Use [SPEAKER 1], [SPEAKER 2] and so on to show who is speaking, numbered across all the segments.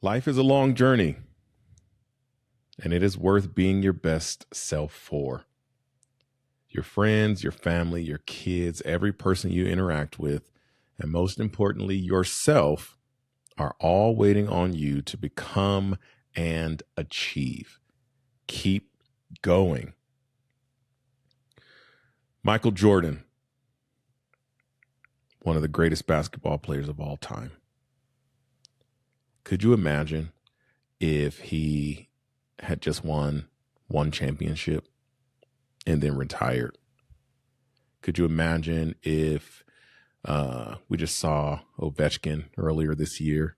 [SPEAKER 1] Life is a long journey, and it is worth being your best self for. Your friends, your family, your kids, every person you interact with, and most importantly, yourself are all waiting on you to become and achieve. Keep going. Michael Jordan, one of the greatest basketball players of all time. Could you imagine if he had just won one championship and then retired? Could you imagine if we just saw Ovechkin earlier this year,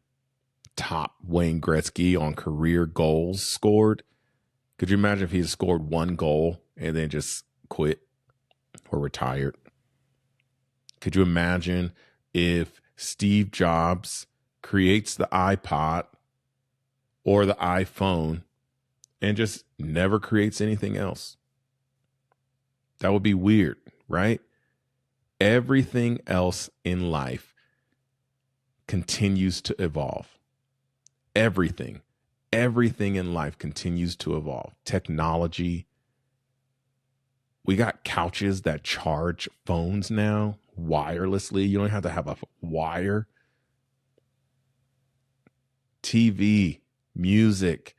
[SPEAKER 1] top Wayne Gretzky on career goals scored? Could you imagine if he had scored one goal and then just quit or retired? Could you imagine if Steve Jobs creates the iPod or the iPhone and just never creates anything else? That would be weird, right? Everything else in life continues to evolve. Everything in life continues to evolve. Technology. We got couches that charge phones now wirelessly. You don't have to have a wire. TV, music,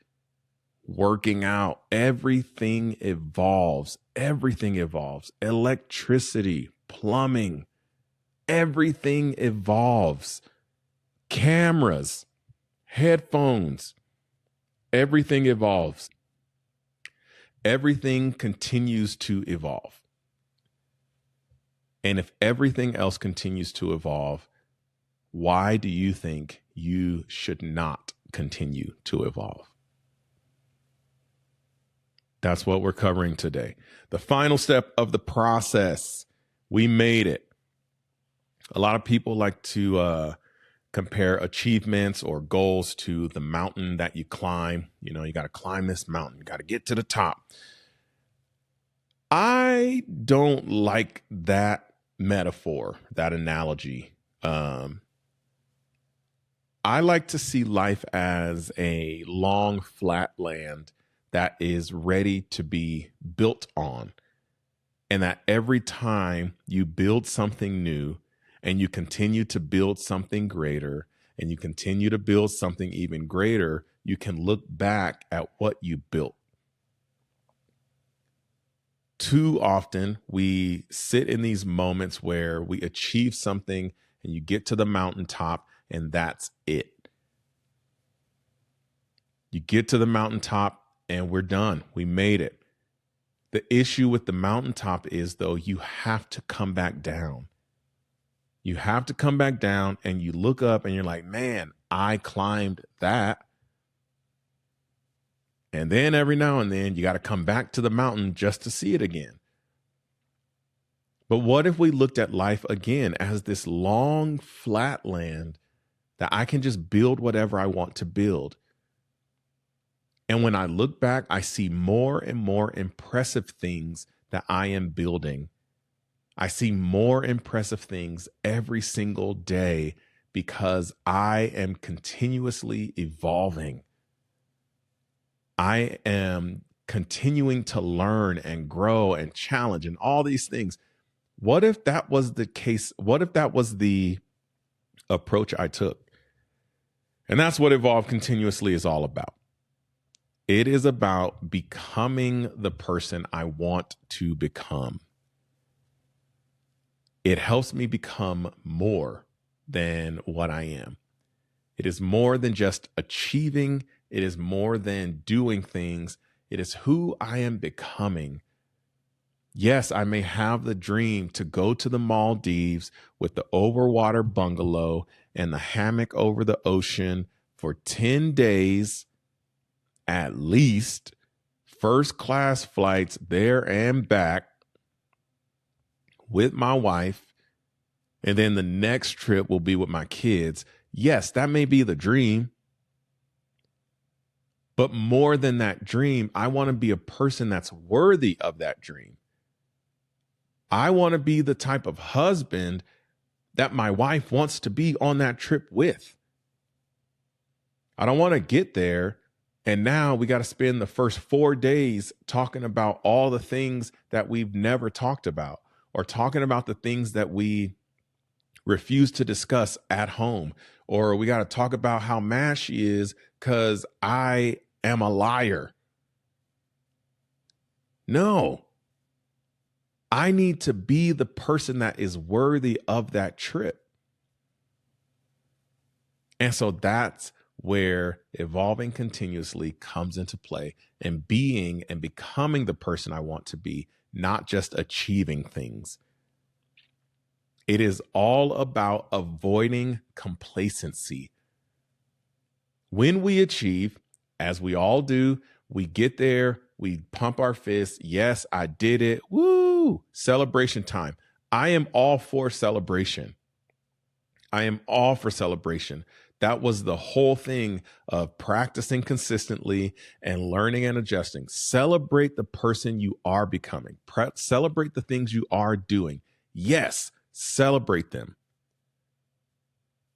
[SPEAKER 1] working out, everything evolves. Everything evolves. Electricity, plumbing, everything evolves. Cameras, headphones, everything evolves. Everything continues to evolve. And if everything else continues to evolve, why do you think you should not continue to evolve? That's what we're covering today. The final step of the process. We made it. A lot of people like to compare achievements or goals to the mountain that you climb. You know, you got to climb this mountain. You got to get to the top. I don't like that metaphor, that analogy. I like to see life as a long, flat land that is ready to be built on. And that every time you build something new and you continue to build something greater and you continue to build something even greater, you can look back at what you built. Too often we sit in these moments where we achieve something and you get to the mountaintop and that's it. You get to the mountaintop and we're done. We made it. The issue with the mountaintop is, though, you have to come back down. You have to come back down and you look up and you're like, man, I climbed that. And then every now and then you got to come back to the mountain just to see it again. But what if we looked at life again as this long, flat land that I can just build whatever I want to build? And when I look back, I see more and more impressive things that I am building. I see more impressive things every single day because I am continuously evolving. I am continuing to learn and grow and challenge and all these things. What if that was the case? What if that was the approach I took? And that's what Evolve Continuously is all about. It is about becoming the person I want to become. It helps me become more than what I am. It is more than just achieving. It is more than doing things. It is who I am becoming. Yes, I may have the dream to go to the Maldives with the overwater bungalow and the hammock over the ocean for 10 days, at least, first class flights there and back with my wife. And then the next trip will be with my kids. Yes, that may be the dream. But more than that dream, I want to be a person that's worthy of that dream. I want to be the type of husband that my wife wants to be on that trip with. I don't want to get there. And now we got to spend the first 4 days talking about all the things that we've never talked about, or talking about the things that we refuse to discuss at home, or we got to talk about how mad she is because I am a liar. No, I need to be the person that is worthy of that trip. And so that's where evolving continuously comes into play, and being and becoming the person I want to be, not just achieving things. It is all about avoiding complacency. When we achieve, as we all do, we get there, we pump our fists. Yes, I did it. Woo! Celebration time. I am all for celebration. I am all for celebration. That was the whole thing of practicing consistently and learning and adjusting. Celebrate the person you are becoming. Celebrate the things you are doing. Yes, celebrate them.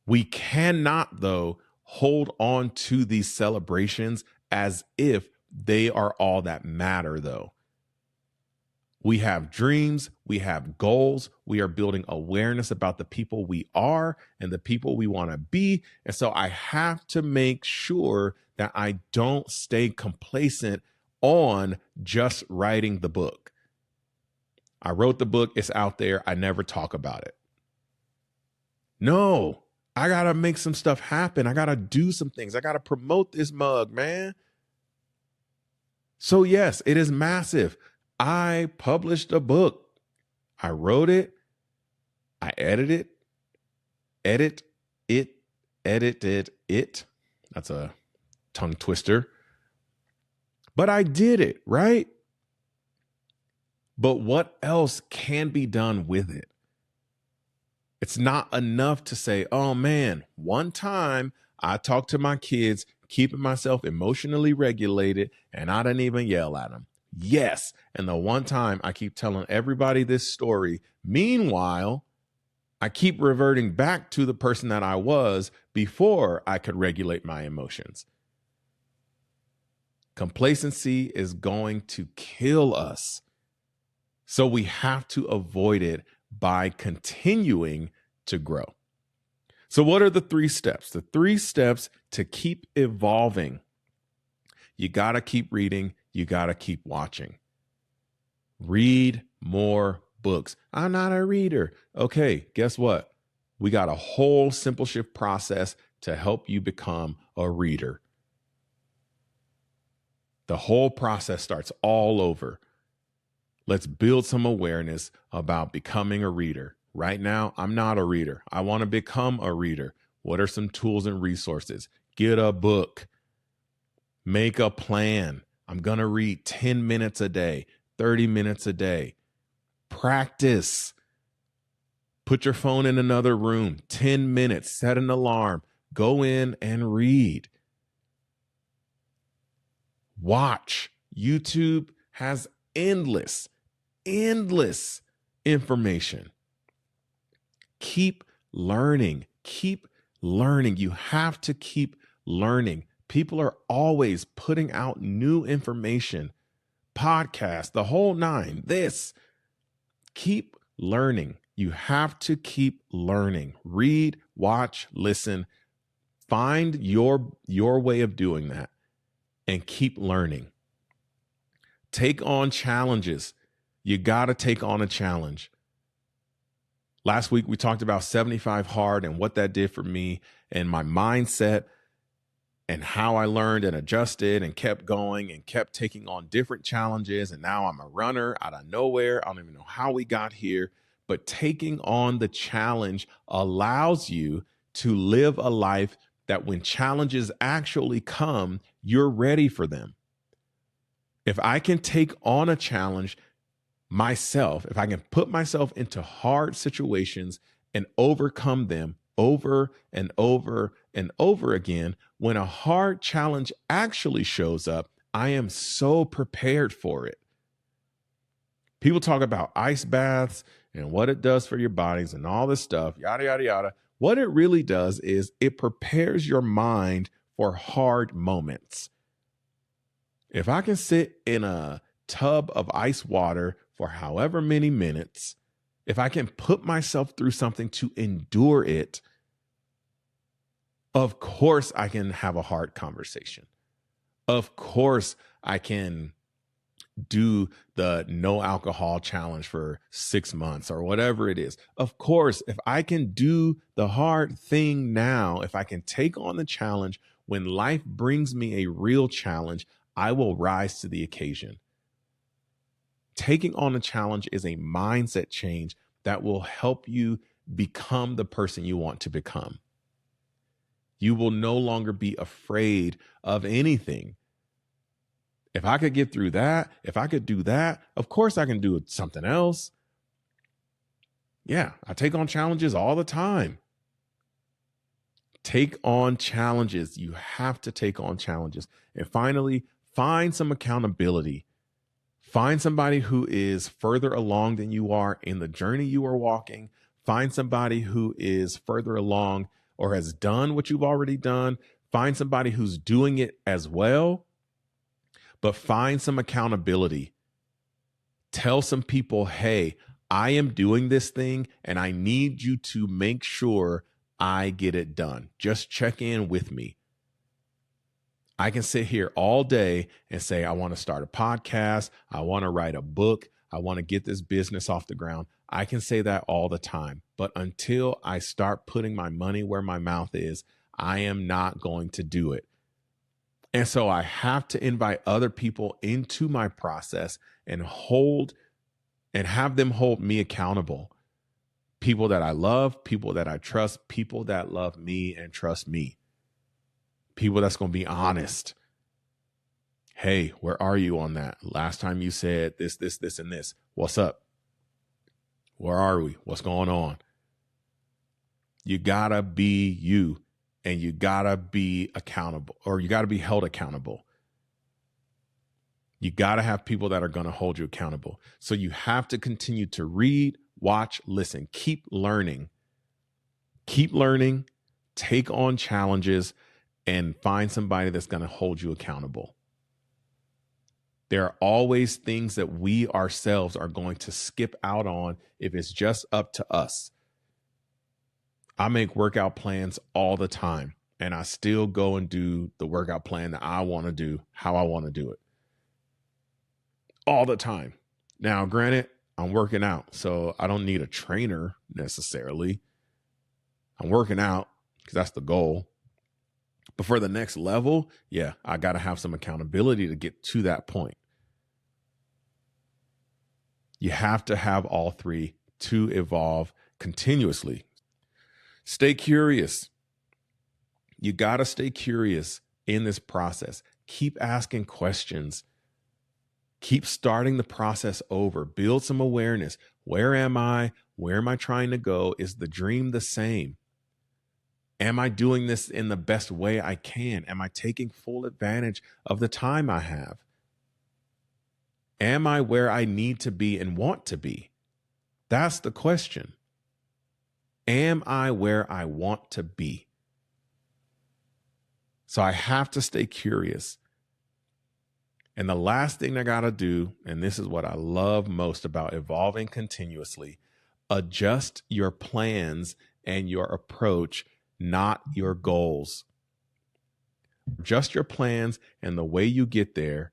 [SPEAKER 1] We cannot, though, hold on to these celebrations as if they are all that matter, though. We have dreams, we have goals, we are building awareness about the people we are and the people we want to be. And so I have to make sure that I don't stay complacent on just writing the book. I wrote the book, it's out there, I never talk about it. No, I got to make some stuff happen. I got to do some things. I got to promote this mug, man. So yes, it is massive. I published a book. I wrote it. I edited it. That's a tongue twister. But I did it, right? But what else can be done with it? It's not enough to say, oh man, one time I talked to my kids, keeping myself emotionally regulated, and I didn't even yell at them. Yes. And the one time I keep telling everybody this story. Meanwhile, I keep reverting back to the person that I was before I could regulate my emotions. Complacency is going to kill us. So we have to avoid it by continuing to grow. So what are the 3 steps? The 3 steps to keep evolving. You got to keep reading. You got to keep watching. Read more books. I'm not a reader. Okay, guess what? We got a whole Simple Shift process to help you become a reader. The whole process starts all over. Let's build some awareness about becoming a reader. Right now, I'm not a reader. I want to become a reader. What are some tools and resources? Get a book. Make a plan. I'm going to read 10 minutes a day, 30 minutes a day. Practice. Put your phone in another room, 10 minutes, set an alarm, go in and read. Watch. YouTube has endless information. Keep learning. Keep learning. You have to keep learning. People are always putting out new information, podcasts, the whole 9. Keep learning. You have to keep learning. Read, watch, listen. Find your way of doing that and keep learning. Take on challenges. You got to take on a challenge. Last week, we talked about 75 hard and what that did for me and my mindset and how I learned and adjusted and kept going and kept taking on different challenges. And now I'm a runner out of nowhere. I don't even know how we got here, but taking on the challenge allows you to live a life that when challenges actually come, you're ready for them. If I can take on a challenge myself, if I can put myself into hard situations and overcome them over and over and over again, when a hard challenge actually shows up, I am so prepared for it. People talk about ice baths and what it does for your bodies and all this stuff, yada, yada, yada. What it really does is it prepares your mind for hard moments. If I can sit in a tub of ice water for however many minutes, if I can put myself through something to endure it, of course I can have a hard conversation. Of course I can do the no alcohol challenge for 6 months or whatever it is. Of course, if I can do the hard thing now, if I can take on the challenge when life brings me a real challenge, I will rise to the occasion. Taking on a challenge is a mindset change that will help you become the person you want to become. You will no longer be afraid of anything. If I could get through that, if I could do that, of course I can do something else. Yeah, I take on challenges all the time. Take on challenges. You have to take on challenges. And finally, find some accountability. Find somebody who is further along than you are in the journey you are walking. Find somebody who is further along or has done what you've already done. Find somebody who's doing it as well. But find some accountability. Tell some people, hey, I am doing this thing and I need you to make sure I get it done. Just check in with me. I can sit here all day and say, I want to start a podcast. I want to write a book. I want to get this business off the ground. I can say that all the time. But until I start putting my money where my mouth is, I am not going to do it. And so I have to invite other people into my process and have them hold me accountable. People that I love, people that I trust, people that love me and trust me. People that's going to be honest. Hey, where are you on that? Last time you said this, and this. What's up? Where are we? What's going on? You gotta be you. And you gotta be accountable, or you gotta be held accountable. You gotta have people that are gonna hold you accountable. So you have to continue to read, watch, listen, keep learning, take on challenges, and find somebody that's gonna hold you accountable. There are always things that we ourselves are going to skip out on if it's just up to us. I make workout plans all the time, and I still go and do the workout plan that I want to do, how I want to do it. All the time. Now, granted, I'm working out, so I don't need a trainer necessarily. I'm working out because that's the goal. But for the next level, yeah, I got to have some accountability to get to that point. You have to have all three to evolve continuously. Stay curious. You got to stay curious in this process. Keep asking questions. Keep starting the process over. Build some awareness. Where am I? Where am I trying to go? Is the dream the same? Am I doing this in the best way I can? Am I taking full advantage of the time I have? Am I where I need to be and want to be? That's the question. Am I where I want to be? So I have to stay curious. And the last thing I got to do, and this is what I love most about evolving continuously, adjust your plans and your approach, not your goals. Adjust your plans and the way you get there,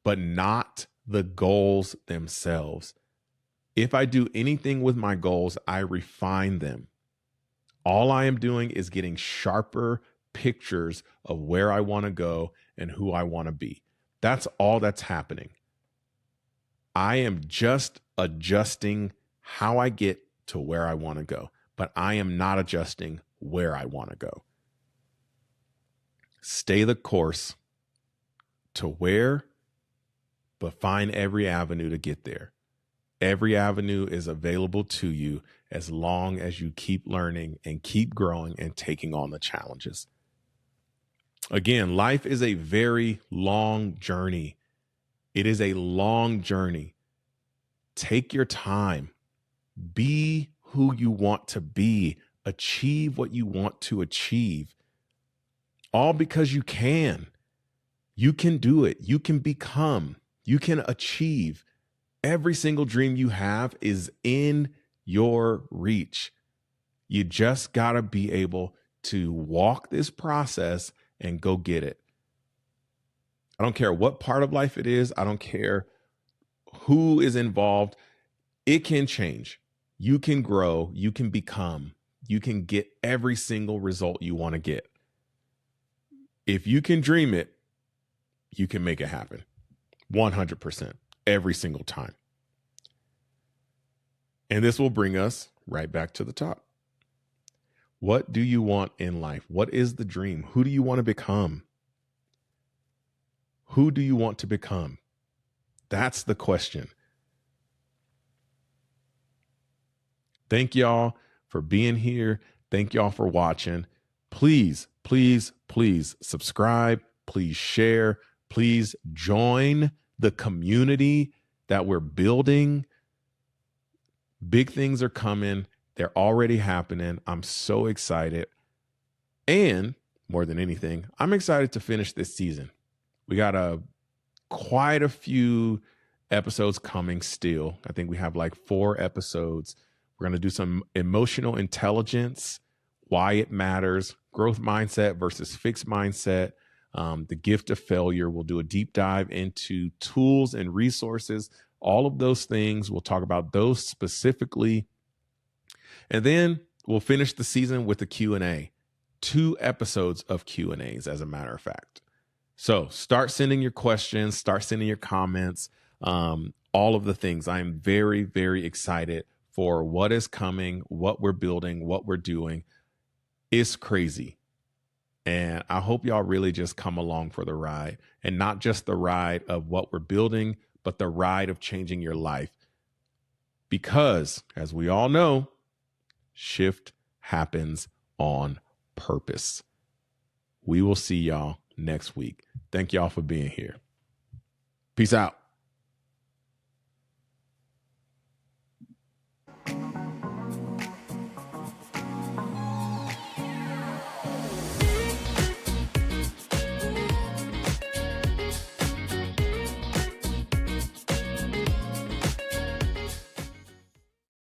[SPEAKER 1] but not the goals themselves. If I do anything with my goals, I refine them. All I am doing is getting sharper pictures of where I want to go and who I want to be. That's all that's happening. I am just adjusting how I get to where I want to go, but I am not adjusting where I want to go. Stay the course to where, but find every avenue to get there. Every avenue is available to you as long as you keep learning and keep growing and taking on the challenges. Again, life is a very long journey. It is a long journey. Take your time. Be who you want to be. Achieve what you want to achieve. all because you can. You can do it. You can become. You can achieve. Every single dream you have is in your reach. You just got to be able to walk this process and go get it. I don't care what part of life it is. I don't care who is involved. It can change. You can grow. You can become. You can get every single result you want to get. If you can dream it, you can make it happen. 100%. Every single time. And this will bring us right back to the top. What do you want in life? What is the dream? Who do you want to become? Who do you want to become? That's the question. Thank y'all for being here. Thank y'all for watching. Please, please, please subscribe. Please share. Please join the community that we're building. Big things are coming. They're already happening. I'm so excited. And more than anything, I'm excited to finish this season. We got quite a few episodes coming still. I think we have like 4 episodes. We're going to do some emotional intelligence, why it matters, growth mindset versus fixed mindset, the gift of failure. We'll do a deep dive into tools and resources, all of those things. We'll talk about those specifically. And then we'll finish the season with a Q&A, 2 episodes of Q&As, as a matter of fact. So start sending your questions, start sending your comments, all of the things. I am very, very excited for what is coming, what we're building, what we're doing. It's crazy. And I hope y'all really just come along for the ride, and not just the ride of what we're building, but the ride of changing your life. Because as we all know, shift happens on purpose. We will see y'all next week. Thank y'all for being here. Peace out.